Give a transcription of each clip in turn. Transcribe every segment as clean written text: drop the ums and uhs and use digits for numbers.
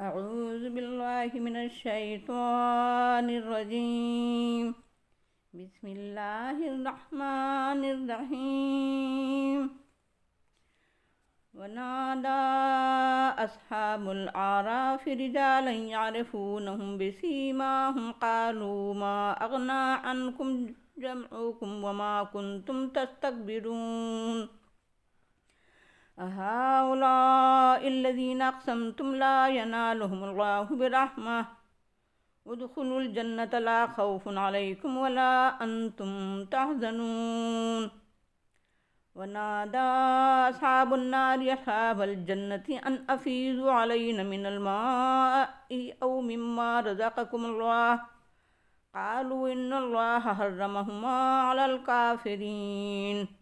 أعوذ بالله من الشيطان الرجيم. بسم الله الرحمن الرحيم. ونادى أصحاب الأعراف رجالا يعرفونهم بسيماهم قالوا ما أغنى عنكم جمعكم وما كنتم تستكبرون أهؤلاء الذين أقسمتم لا ينالهم الله برحمة ادخلوا الجنة لا خوف عليكم ولا أنتم تحزنون ونادى أصحاب النار أصحاب الجنة أن أفيضوا علينا من الماء أو مما رزقكم الله قالوا إن الله حرمهما على الكافرين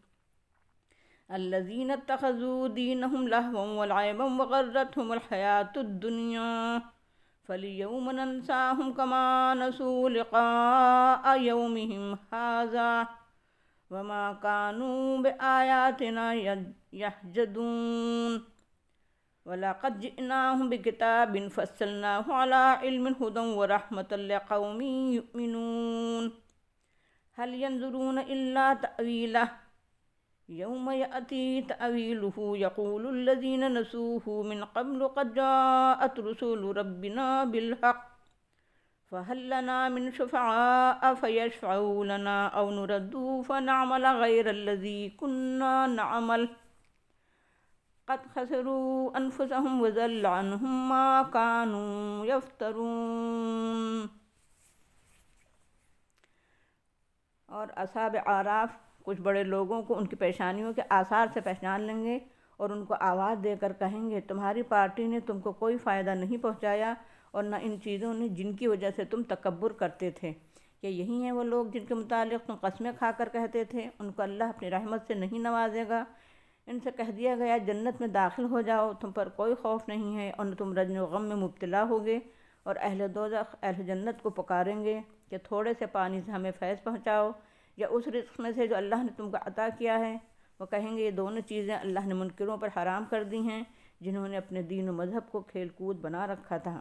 الذين اتخذوا دينهم لهوا ولعبا وغرتهم الحياة الدنيا فاليوم ننساهم كما نسوا لقاء يومهم هذا وما كانوا بآياتنا يحجدون ولقد جئناهم بكتاب فصلناه على علم هدى ورحمة لقوم يؤمنون هل ينظرون إلا تأويله يوم يأتي تأويله يقول الذين نسوه من قبل قد جاءت رسل ربنا بالحق فهل لنا من شفعاء فيشفعوا لنا أو نرد فنعمل غير الذي كنا نعمل قد خسروا أنفسهم وضل عنهم ما كانوا يفترون. اور اصحاب اعراف کچھ بڑے لوگوں کو ان کی پریشانیوں کے آثار سے پہچان لیں گے اور ان کو آواز دے کر کہیں گے تمہاری پارٹی نے تم کو کوئی فائدہ نہیں پہنچایا اور نہ ان چیزوں نے جن کی وجہ سے تم تکبر کرتے تھے. کہ یہی ہیں وہ لوگ جن کے متعلق تم قسمیں کھا کر کہتے تھے ان کو اللہ اپنی رحمت سے نہیں نوازے گا. ان سے کہہ دیا گیا جنت میں داخل ہو جاؤ، تم پر کوئی خوف نہیں ہے اور نہ تم رنج و غم میں مبتلا ہوگے. اور اہل دوزخ اہل جنت کو پکاریں گے کہ تھوڑے سے پانی سے ہمیں فیض پہنچاؤ یا اس رزق میں سے جو اللہ نے تم کو عطا کیا ہے. وہ کہیں گے یہ دونوں چیزیں اللہ نے منکروں پر حرام کر دی ہیں جنہوں نے اپنے دین و مذہب کو کھیل کود بنا رکھا تھا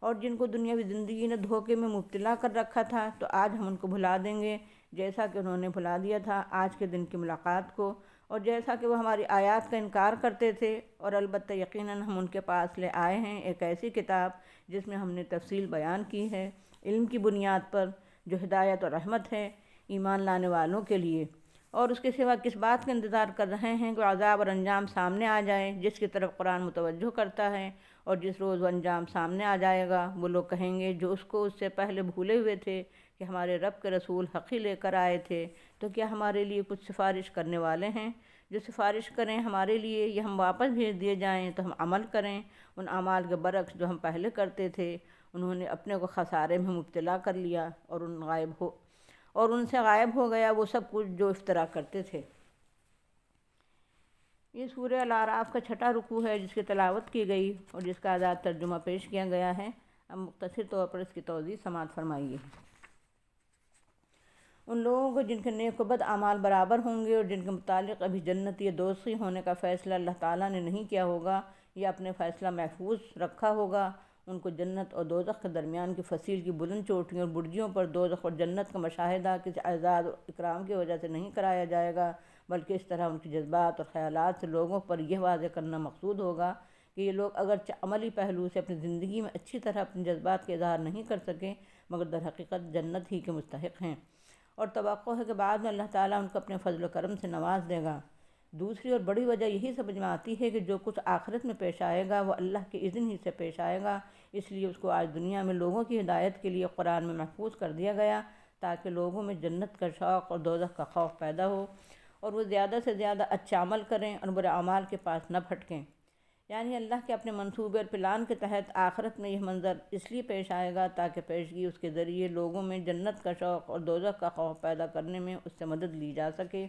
اور جن کو دنیاوی زندگی نے دھوکے میں مبتلا کر رکھا تھا. تو آج ہم ان کو بھلا دیں گے جیسا کہ انہوں نے بھلا دیا تھا آج کے دن کی ملاقات کو اور جیسا کہ وہ ہماری آیات کا انکار کرتے تھے. اور البتہ یقیناً ہم ان کے پاس لے آئے ہیں ایک ایسی کتاب جس میں ہم نے تفصیل بیان کی ہے علم کی بنیاد پر، جو ہدایت اور رحمت ہے ایمان لانے والوں کے لیے. اور اس کے سوا کس بات کا انتظار کر رہے ہیں کہ عذاب اور انجام سامنے آ جائے جس کی طرف قرآن متوجہ کرتا ہے. اور جس روز وہ انجام سامنے آ جائے گا وہ لوگ کہیں گے جو اس کو اس سے پہلے بھولے ہوئے تھے کہ ہمارے رب کے رسول حق ہی لے کر آئے تھے، تو کیا ہمارے لیے کچھ سفارش کرنے والے ہیں جو سفارش کریں ہمارے لیے یا ہم واپس بھیج دیے جائیں تو ہم عمل کریں ان اعمال کے برعکس جو ہم پہلے کرتے تھے. انہوں نے اپنے کو خسارے میں مبتلا کر لیا اور ان سے غائب ہو گیا وہ سب کچھ جو افترا کرتے تھے. یہ سورہ الاعراف کا 6واں رکوع ہے جس کی تلاوت کی گئی اور جس کا آزاد ترجمہ پیش کیا گیا ہے. اب مختصر طور پر اس کی توضیح سماعت فرمائیے. ان لوگوں کو جن کے نیک و بد اعمال برابر ہوں گے اور جن کے متعلق ابھی جنت یا دوزخی ہونے کا فیصلہ اللہ تعالیٰ نے نہیں کیا ہوگا یا اپنے فیصلہ محفوظ رکھا ہوگا، ان کو جنت اور دوزخ کے درمیان کی فصیل کی بلند چوٹیوں اور برجوں پر دوزخ اور جنت کا مشاہدہ کسی اعزاز و اکرام کی وجہ سے نہیں کرایا جائے گا، بلکہ اس طرح ان کے جذبات اور خیالات سے لوگوں پر یہ واضح کرنا مقصود ہوگا کہ یہ لوگ اگرچہ عملی پہلو سے اپنی زندگی میں اچھی طرح اپنے جذبات کا اظہار نہیں کر سکے مگر در حقیقت جنت ہی کے مستحق ہیں. اور توقع ہے کہ بعد میں اللہ تعالیٰ ان کو اپنے فضل و کرم سے نواز دے گا. دوسری اور بڑی وجہ یہی سمجھ میں آتی ہے کہ جو کچھ آخرت میں پیش آئے گا وہ اللہ کے اذن ہی سے پیش آئے گا، اس لیے اس کو آج دنیا میں لوگوں کی ہدایت کے لیے قرآن میں محفوظ کر دیا گیا تاکہ لوگوں میں جنت کا شوق اور دوزخ کا خوف پیدا ہو اور وہ زیادہ سے زیادہ اچھا عمل کریں اور برے اعمال کے پاس نہ پھٹکیں. یعنی اللہ کے اپنے منصوبے اور پلان کے تحت آخرت میں یہ منظر اس لیے پیش آئے گا تاکہ پیشگی اس کے ذریعے لوگوں میں جنت کا شوق اور دوزخ کا خوف پیدا کرنے میں اس سے مدد لی جا سکے.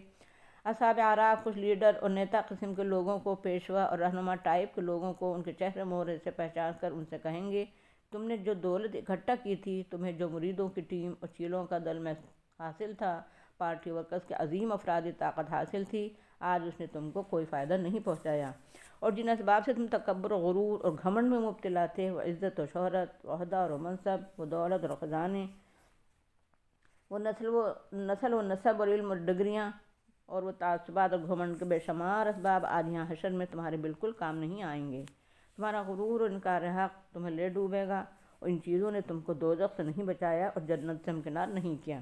اصحاب اعراف کچھ لیڈر اور نیتا قسم کے لوگوں کو، پیشوا اور رہنما ٹائپ کے لوگوں کو ان کے چہرے مہرے سے پہچان کر ان سے کہیں گے تم نے جو دولت اکٹھا کی تھی، تمہیں جو مریدوں کی ٹیم اور چیلوں کا دل میں حاصل تھا، پارٹی ورکرز کے عظیم افرادی طاقت حاصل تھی، آج اس نے تم کو کوئی فائدہ نہیں پہنچایا۔ اور جن اسباب سے تم تکبر و غرور اور گھمنڈ میں مبتلا تھے، وہ عزت و شہرت، وہ عہدہ اور منصب، وہ دولت اور خزانے، وہ نسل و نسب اور علم اور ڈگریاں، اور وہ تعصبات اور گھمنڈ کے بے شمار اسباب آج یہاں حشر میں تمہارے بالکل کام نہیں آئیں گے۔ تمہارا غرور اور انکار حق تمہیں لے ڈوبے گا، اور ان چیزوں نے تم کو دوزخ سے نہیں بچایا اور جنت سے ہمکنار نہیں کیا۔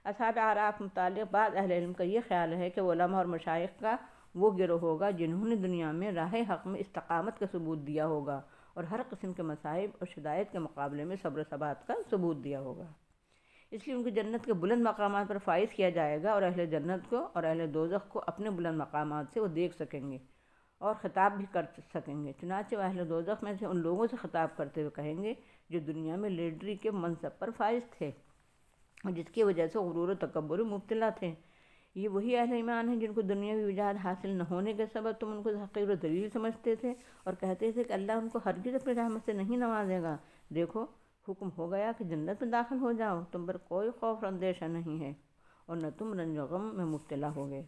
اصحاب اعراف متعلق بعض اہل علم کا یہ خیال ہے کہ علماء اور مشائخ کا وہ گروہ ہوگا جنہوں نے دنیا میں راہ حق میں استقامت کا ثبوت دیا ہوگا اور ہر قسم کے مصائب اور شدائد کے مقابلے میں صبر و ثبات کا ثبوت دیا ہوگا۔ اس لیے ان کی جنت کے بلند مقامات پر فائز کیا جائے گا، اور اہل جنت کو اور اہل دوزخ کو اپنے بلند مقامات سے وہ دیکھ سکیں گے اور خطاب بھی کر سکیں گے۔ چنانچہ وہ اہل دوزخ میں سے ان لوگوں سے خطاب کرتے ہوئے کہیں گے جو دنیا میں لیڈری کے منصب پر فائز تھے اور جس کی وجہ سے غرور و تکبر میں مبتلا تھے۔ یہ وہی اہل ایمان ہیں جن کو دنیاوی وجاہت حاصل نہ ہونے کے سبب تم ان کو حقیر و ذلیل سمجھتے تھے اور کہتے تھے کہ اللہ ان کو ہرگز اپنی رحمت سے نہیں نوازے گا۔ دیکھو، حکم ہو گیا کہ جنت میں داخل ہو جاؤ، تم پر کوئی خوف اور اندیشہ نہیں ہے اور نہ تم رنج و غم میں مبتلا ہوگے۔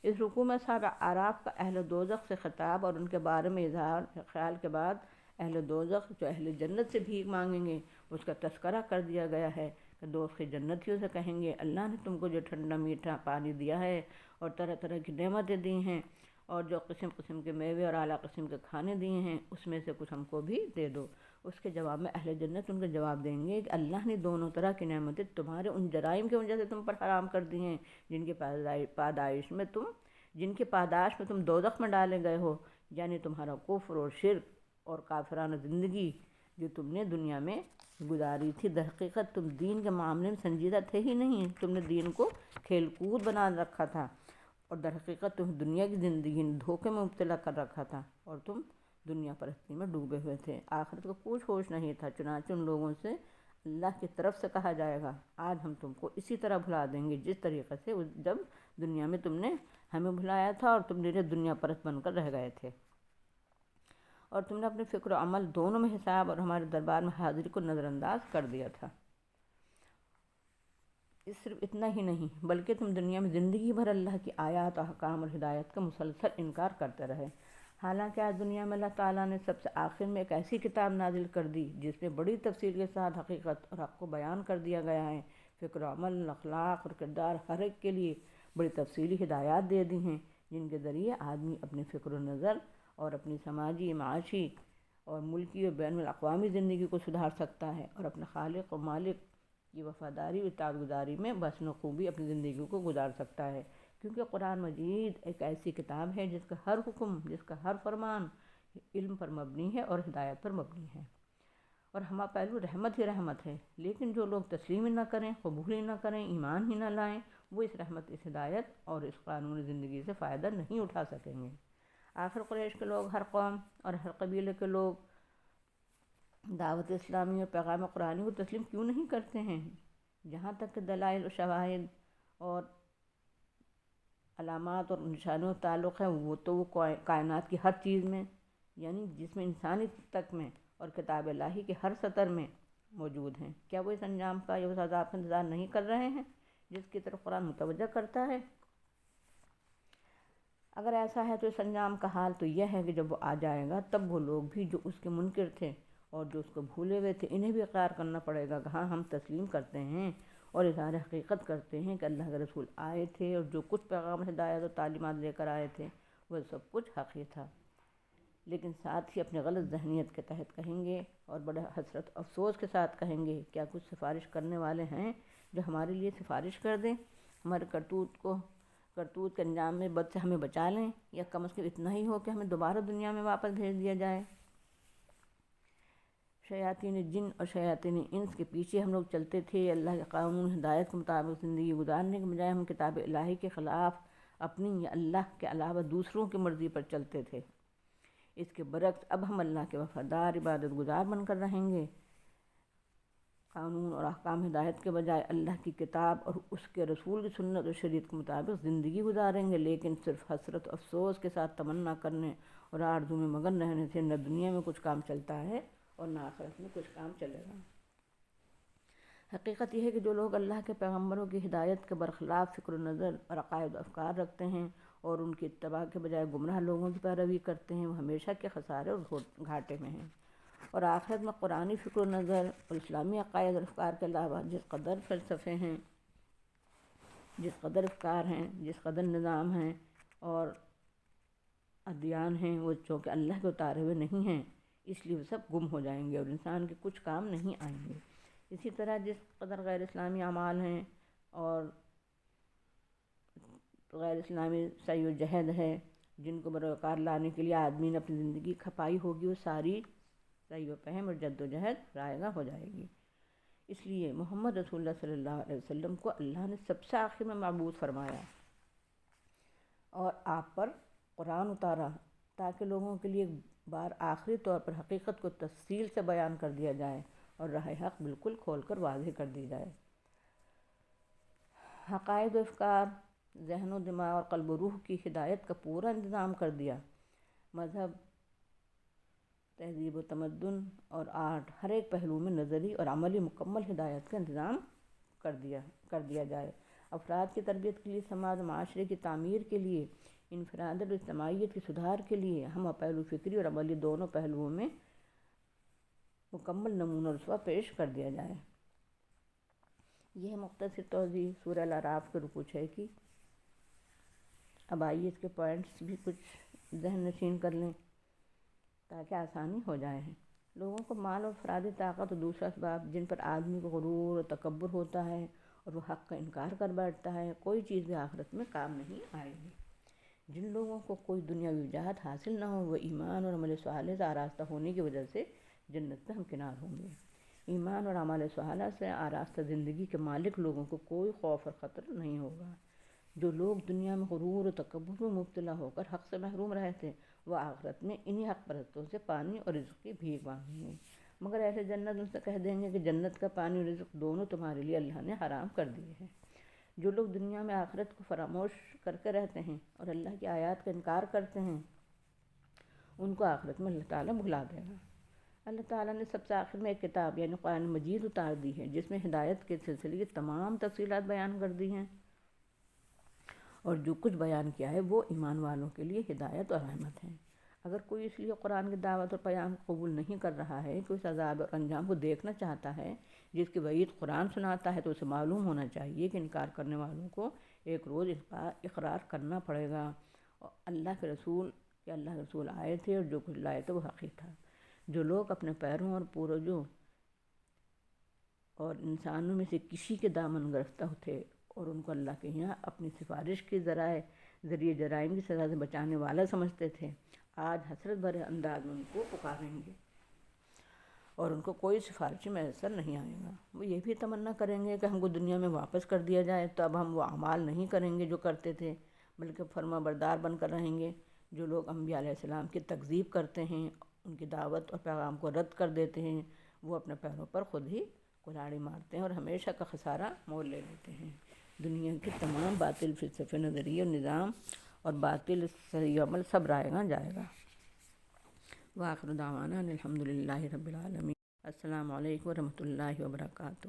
اس رکوع میں اصحاب اعراف کا اہل دوزخ سے خطاب اور ان کے بارے میں اظہار خیال کے بعد اہل دوزخ جو اہل جنت سے بھیک مانگیں گے اس کا تذکرہ کر دیا گیا ہے کہ دوزخ جنتیوں سے کہیں گے اللہ نے تم کو جو ٹھنڈا میٹھا پانی دیا ہے اور طرح طرح کی نعمتیں دی ہیں اور جو قسم قسم کے میوے اور اعلیٰ قسم کے کھانے دیے ہیں اس میں سے کچھ ہم کو بھی دے دو۔ اس کے جواب میں اہل جنت ان کا جواب دیں گے کہ اللہ نے دونوں طرح کی نعمتیں تمہارے ان جرائم کی وجہ سے تم پر حرام کر دی ہیں جن کی پاداش میں تم دوزخ میں ڈالے گئے ہو، یعنی تمہارا کفر اور شرک اور کافرانہ زندگی جو تم نے دنیا میں گزاری تھی۔ در حقیقت تم دین کے معاملے میں سنجیدہ تھے ہی نہیں، تم نے دین کو کھیل کود بنا رکھا تھا اور در حقیقت تم دنیا کی زندگی نے دھوکے میں مبتلا کر رکھا تھا اور تم دنیا پرستی میں ڈوبے ہوئے تھے، آخرت کو کچھ ہوش نہیں تھا۔ چنانچہ ان لوگوں سے اللہ کی طرف سے کہا جائے گا آج ہم تم کو اسی طرح بھلا دیں گے جس طریقے سے جب دنیا میں تم نے ہمیں بھلایا تھا اور تم میرے دنیا پرست بن کر رہ گئے تھے اور تم نے اپنے فکر و عمل دونوں میں حساب اور ہمارے دربار میں حاضری کو نظر انداز کر دیا تھا۔ صرف اتنا ہی نہیں بلکہ تم دنیا میں زندگی بھر اللہ کی آیات احکام اور ہدایت کا مسلسل انکار کرتے رہے، حالانکہ آج دنیا میں اللہ تعالیٰ نے سب سے آخر میں ایک ایسی کتاب نازل کر دی جس میں بڑی تفصیل کے ساتھ حقیقت اور حق کو بیان کر دیا گیا ہے۔ فکر و عمل، اخلاق اور کردار ہر ایک کے لیے بڑی تفصیلی ہدایات دے دی ہیں جن کے ذریعے آدمی اپنے فکر و نظر اور اپنی سماجی، معاشی اور ملکی اور بین الاقوامی زندگی کو سدھار سکتا ہے اور اپنے خالق و مالک کی وفاداری و اطاعت گزاری میں بحسن خوبی اپنی زندگی کو گزار سکتا ہے، کیونکہ قرآن مجید ایک ایسی کتاب ہے جس کا ہر حکم، جس کا ہر فرمان علم پر مبنی ہے اور ہدایت پر مبنی ہے، اور ہمہ پہلو رحمت ہی رحمت ہے۔ لیکن جو لوگ تسلیم ہی نہ کریں، قبول ہی نہ کریں، ایمان ہی نہ لائیں، وہ اس رحمت، اس ہدایت اور اس قانون زندگی سے فائدہ نہیں اٹھا سکیں گے۔ آخر قریش کے لوگ، ہر قوم اور ہر قبیلے کے لوگ دعوت اسلامی اور پیغام قرآنی کو تسلیم کیوں نہیں کرتے ہیں؟ جہاں تک کہ دلائل و شواہد اور علامات اور نشانوں کا تعلق ہے وہ کائنات کی ہر چیز میں، یعنی جس میں انسانی تک میں اور کتاب الہی کے ہر سطر میں موجود ہیں۔ کیا وہ اس انجام کا یا اس عذاب کا انتظار نہیں کر رہے ہیں جس کی طرف قرآن متوجہ کرتا ہے؟ اگر ایسا ہے تو اس انجام کا حال تو یہ ہے کہ جب وہ آ جائے گا تب وہ لوگ بھی جو اس کے منکر تھے اور جو اس کو بھولے ہوئے تھے انہیں بھی اقرار کرنا پڑے گا کہ ہاں ہم تسلیم کرتے ہیں اور اظہار حقیقت کرتے ہیں کہ اللہ کے رسول آئے تھے اور جو کچھ پیغام، ہدایت اور تعلیمات لے کر آئے تھے وہ سب کچھ حق ہی تھا، لیکن ساتھ ہی اپنے غلط ذہنیت کے تحت کہیں گے اور بڑے حسرت افسوس کے ساتھ کہیں گے کیا کچھ سفارش کرنے والے ہیں جو ہمارے لیے سفارش کر دیں، ہمارے کرتوت کے انجام میں بد سے ہمیں بچا لیں، یا کم از کم اتنا ہی ہو کہ ہمیں دوبارہ دنیا میں واپس بھیج دیا جائے۔ شیاطین جن اور شیاطین انس کے پیچھے ہم لوگ چلتے تھے، اللہ کے قانون ہدایت کے مطابق زندگی گزارنے کے بجائے ہم کتاب الہی کے خلاف اپنی یا اللہ کے علاوہ دوسروں کی مرضی پر چلتے تھے۔ اس کے برعکس اب ہم اللہ کے وفادار عبادت گزار بن کر رہیں گے، قانون اور احکام ہدایت کے بجائے اللہ کی کتاب اور اس کے رسول کی سنت اور شریعت کے مطابق زندگی گزاریں گے، لیکن صرف حسرت افسوس کے ساتھ تمنا کرنے اور آرزو میں مگن رہنے سے نہ دنیا میں کچھ کام چلتا ہے اور نہ آخرت میں کچھ کام چلے گا۔ حقیقت یہ ہے کہ جو لوگ اللہ کے پیغمبروں کی ہدایت کے برخلاف فکر و نظر اور عقائد و افکار رکھتے ہیں اور ان کی اتباع کے بجائے گمراہ لوگوں کی پیروی کرتے ہیں، وہ ہمیشہ کے خسارے اور گھاٹے میں ہیں۔ اور آخرت میں قرآنی فکر و نظر اور اسلامی عقائد اور افکار کے علاوہ جس قدر فلسفے ہیں، جس قدر افکار ہیں، جس قدر نظام ہیں اور ادیان ہیں، وہ چونکہ اللہ کے اتارے ہوئے نہیں ہیں، اس لیے وہ سب گم ہو جائیں گے اور انسان کے کچھ کام نہیں آئیں گے۔ اسی طرح جس قدر غیر اسلامی اعمال ہیں اور غیر اسلامی سعی و جہد ہے، جن کو بروکار لانے کے لیے آدمی نے اپنی زندگی کھپائی ہوگی، وہ ساری سعی و فہم اور جد و جہد رائگاں ہو جائے گی۔ اس لیے محمد رسول اللہ صلی اللہ علیہ وسلم کو اللہ نے سب سے آخر میں معبود فرمایا اور آپ پر قرآن اتارا تاکہ لوگوں کے لیے ایک بار آخری طور پر حقیقت کو تفصیل سے بیان کر دیا جائے اور راہ حق بالکل کھول کر واضح کر دی جائے۔ عقائد و افکار، ذہن و دماغ اور قلب و روح کی ہدایت کا پورا انتظام کر دیا۔ مذہب، تہذیب و تمدن اور آرٹ، ہر ایک پہلو میں نظری اور عملی مکمل ہدایت کا انتظام کر دیا جائے۔ افراد کی تربیت کے لیے، سماج و معاشرے کی تعمیر کے لیے، انفرادی اور اجتماعیت کے سدھار کے لیے ہم پہلو فکری اور عملی دونوں پہلوؤں میں مکمل نمونہ رسوہ پیش کر دیا جائے۔ یہ ہے مختصر توضیح سورہ الاعراف کے رکوع 6 کی۔ اب آئیے اس کے پوائنٹس بھی کچھ ذہن نشین کر لیں تاکہ آسانی ہو جائے۔ لوگوں کو مال اور افرادی طاقت اور دوسرا اسباب جن پر آدمی کو غرور اور تکبر ہوتا ہے اور وہ حق کا انکار کر بیٹھتا ہے، کوئی چیز بھی آخرت میں کام نہیں آئے گی۔ جن لوگوں کو کوئی دنیاوی وجاہت حاصل نہ ہو، وہ ایمان اور عمل صالح سے آراستہ ہونے کی وجہ سے جنت میں ہمکنار ہوں گے۔ ایمان اور عمل صالح سے آراستہ زندگی کے مالک لوگوں کو کوئی خوف اور خطر نہیں ہوگا۔ جو لوگ دنیا میں غرور و تکبر میں مبتلا ہو کر حق سے محروم رہے تھے، وہ آخرت میں انہی حق پرستوں سے پانی اور رزق کی بھیک مانگیں گے، مگر اہل جنت ان سے کہہ دیں گے کہ جنت کا پانی اور رزق دونوں تمہارے لیے اللہ نے حرام کر دیے ہیں۔ جو لوگ دنیا میں آخرت کو فراموش کرتے رہتے ہیں اور اللہ کی آیات کا انکار کرتے ہیں، ان کو آخرت میں اللہ تعالیٰ بھلا دے گا۔ اللہ تعالیٰ نے سب سے آخر میں ایک کتاب یعنی قرآن مجید اتار دی ہے، جس میں ہدایت کے سلسلے کی تمام تفصیلات بیان کر دی ہیں، اور جو کچھ بیان کیا ہے وہ ایمان والوں کے لیے ہدایت اور رحمت ہے۔ اگر کوئی اس لیے قرآن کی دعوت اور پیام کو قبول نہیں کر رہا ہے کہ اس عذاب اور انجام کو دیکھنا چاہتا ہے جس کی وعید قرآن سناتا ہے، تو اسے معلوم ہونا چاہیے کہ انکار کرنے والوں کو ایک روز اقرار کرنا پڑے گا اور اللہ کے رسول آئے تھے اور جو کچھ لائے تھے وہ حقیقت تھا۔ جو لوگ اپنے پیروں اور پوروجوں اور انسانوں میں سے کسی کے دامن گرفتہ تھے اور ان کو اللہ کے یہاں اپنی سفارش کے ذریعے جرائم کی سزا سے بچانے والا سمجھتے تھے، آج حسرت بھرے انداز میں ان کو پکاریں گے اور ان کو کوئی سفارش میسر نہیں آئے گا۔ وہ یہ بھی تمنا کریں گے کہ ہم کو دنیا میں واپس کر دیا جائے، تو اب ہم وہ اعمال نہیں کریں گے جو کرتے تھے، بلکہ فرما بردار بن کر رہیں گے۔ جو لوگ انبیاء علیہ السلام کی تکذیب کرتے ہیں، ان کی دعوت اور پیغام کو رد کر دیتے ہیں، وہ اپنے پیروں پر خود ہی کلہاڑی مارتے ہیں اور ہمیشہ کا خسارہ مول لے لیتے ہیں۔ دنیا کے تمام باطل فلسفے، نظریے اور نظام اور باطل صحیح عمل سب رائگاں جائے گا۔ وآخر دعوانا الحمد للہ رب العالمین۔ السلام علیکم ورحمۃ اللہ وبرکاتہ۔